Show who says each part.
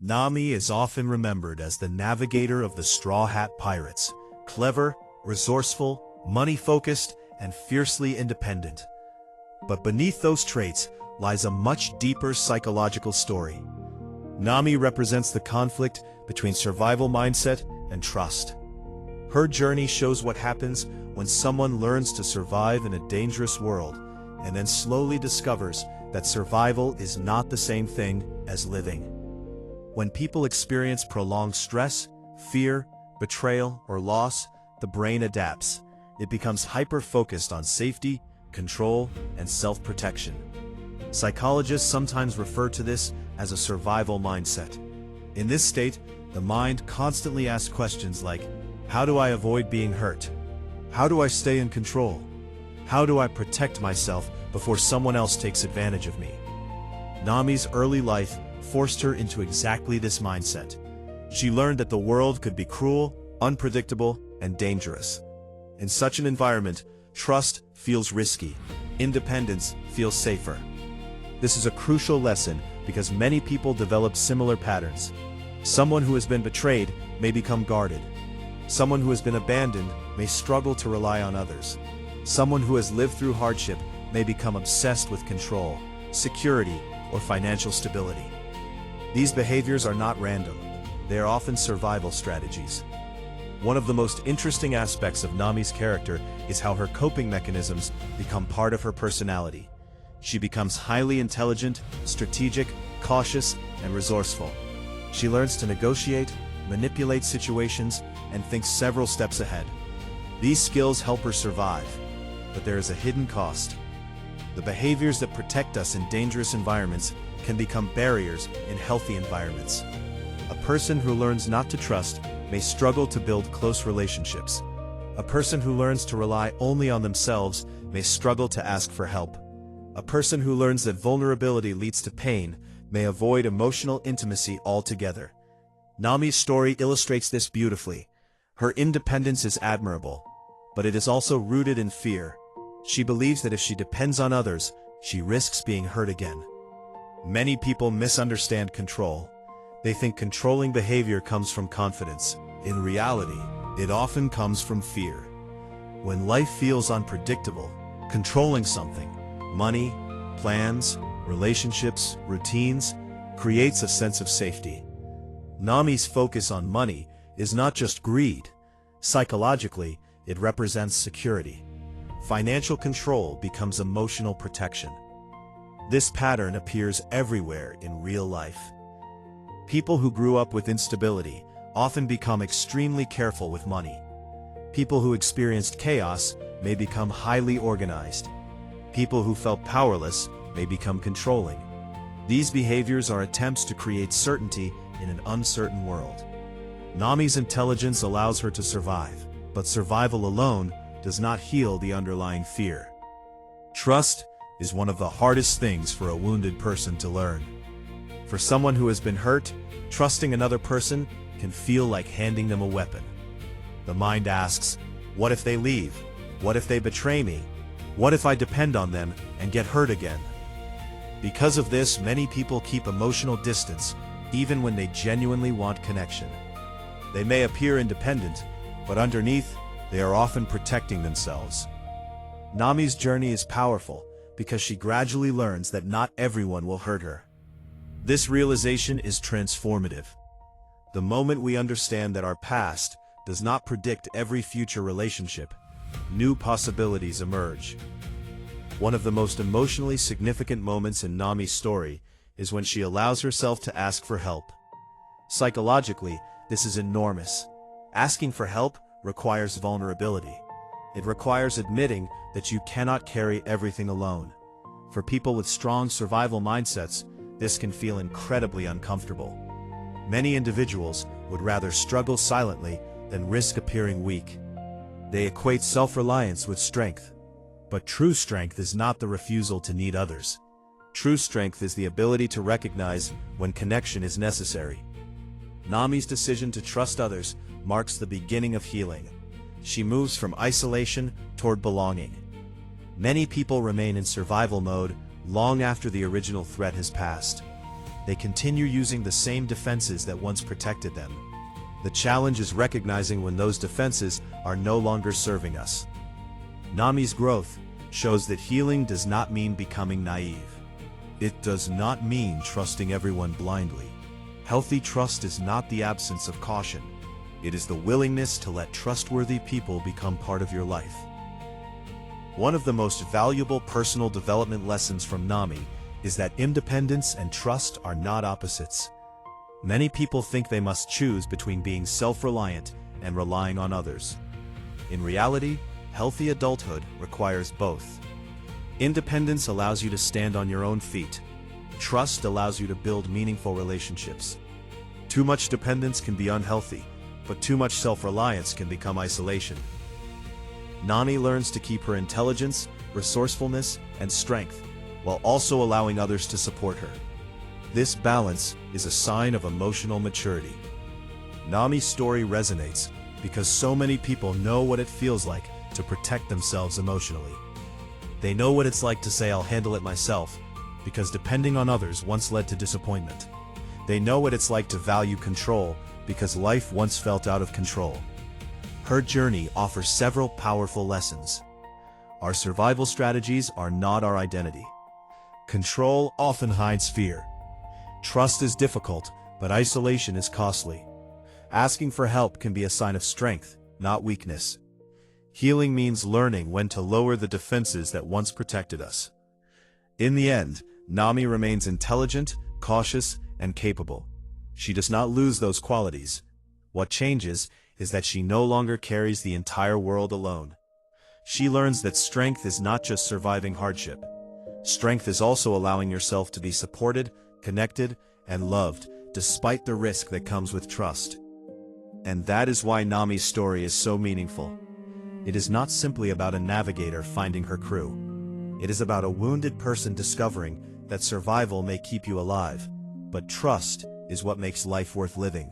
Speaker 1: Nami is often remembered as the navigator of the Straw Hat Pirates, clever, resourceful, money-focused, and fiercely independent. But beneath those traits lies a much deeper psychological story. Nami represents the conflict between survival mindset and trust. Her journey shows what happens when someone learns to survive in a dangerous world and then slowly discovers that survival is not the same thing as living. When people experience prolonged stress, fear, betrayal, or loss, the brain adapts. It becomes hyper-focused on safety, control, and self-protection. Psychologists sometimes refer to this as a survival mindset. In this state, the mind constantly asks questions like, how do I avoid being hurt? How do I stay in control? How do I protect myself before someone else takes advantage of me? Nami's early life forced her into exactly this mindset. She learned that the world could be cruel, unpredictable, and dangerous. In such an environment, trust feels risky. Independence feels safer. This is a crucial lesson because many people develop similar patterns. Someone who has been betrayed may become guarded. Someone who has been abandoned may struggle to rely on others. Someone who has lived through hardship may become obsessed with control, security, or financial stability. These behaviors are not random. They are often survival strategies. One of the most interesting aspects of Nami's character is how her coping mechanisms become part of her personality. She becomes highly intelligent, strategic, cautious, and resourceful. She learns to negotiate, manipulate situations, and think several steps ahead. These skills help her survive, but there is a hidden cost. The behaviors that protect us in dangerous environments can become barriers in healthy environments. A person who learns not to trust may struggle to build close relationships. A person who learns to rely only on themselves may struggle to ask for help. A person who learns that vulnerability leads to pain may avoid emotional intimacy altogether. Nami's story illustrates this beautifully. Her independence is admirable, but it is also rooted in fear. She believes that if she depends on others, she risks being hurt again. Many people misunderstand control. They think controlling behavior comes from confidence. In reality, it often comes from fear. When life feels unpredictable, controlling something, money, plans, relationships, routines, creates a sense of safety. Nami's focus on money is not just greed. Psychologically, it represents security. Financial control becomes emotional protection. This pattern appears everywhere in real life. People who grew up with instability often become extremely careful with money. People who experienced chaos may become highly organized. People who felt powerless may become controlling. These behaviors are attempts to create certainty in an uncertain world. Nami's intelligence allows her to survive, but survival alone does not heal the underlying fear. Trust is one of the hardest things for a wounded person to learn. For someone who has been hurt, trusting another person can feel like handing them a weapon. The mind asks, what if they leave? What if they betray me? What if I depend on them and get hurt again? Because of this, many people keep emotional distance, even when they genuinely want connection. They may appear independent, but underneath, they are often protecting themselves. Nami's journey is powerful because she gradually learns that not everyone will hurt her. This realization is transformative. The moment we understand that our past does not predict every future relationship, new possibilities emerge. One of the most emotionally significant moments in Nami's story is when she allows herself to ask for help. Psychologically, this is enormous. Asking for help requires vulnerability. It requires admitting that you cannot carry everything alone. For people with strong survival mindsets, this can feel incredibly uncomfortable. Many individuals would rather struggle silently than risk appearing weak. They equate self-reliance with strength. But true strength is not the refusal to need others. True strength is the ability to recognize when connection is necessary. Nami's decision to trust others marks the beginning of healing. She moves from isolation toward belonging. Many people remain in survival mode long after the original threat has passed. they continue using the same defenses that once protected them. The challenge is recognizing when those defenses are no longer serving us. Nami's growth shows that healing does not mean becoming naive. It does not mean trusting everyone blindly. Healthy trust is not the absence of caution. It is the willingness to let trustworthy people become part of your life. One of the most valuable personal development lessons from Nami is that independence and trust are not opposites. Many people think they must choose between being self-reliant and relying on others. In reality, healthy adulthood requires both. Independence allows you to stand on your own feet. Trust allows you to build meaningful relationships. Too much dependence can be unhealthy, but too much self-reliance can become isolation. Nami learns to keep her intelligence, resourcefulness, and strength, while also allowing others to support her. This balance is a sign of emotional maturity. Nami's story resonates because so many people know what it feels like to protect themselves emotionally. They know what it's like to say, "I'll handle it myself," because depending on others once led to disappointment. They know what it's like to value control because life once felt out of control. Her journey offers several powerful lessons. Our survival strategies are not our identity. Control often hides fear. Trust is difficult, but isolation is costly. Asking for help can be a sign of strength, not weakness. Healing means learning when to lower the defenses that once protected us. In the end, Nami remains intelligent, cautious, and capable. She does not lose those qualities. What changes is that she no longer carries the entire world alone. She learns that strength is not just surviving hardship. Strength is also allowing yourself to be supported, connected, and loved, despite the risk that comes with trust. And that is why Nami's story is so meaningful. It is not simply about a navigator finding her crew. It is about a wounded person discovering that survival may keep you alive, but trust is what makes life worth living.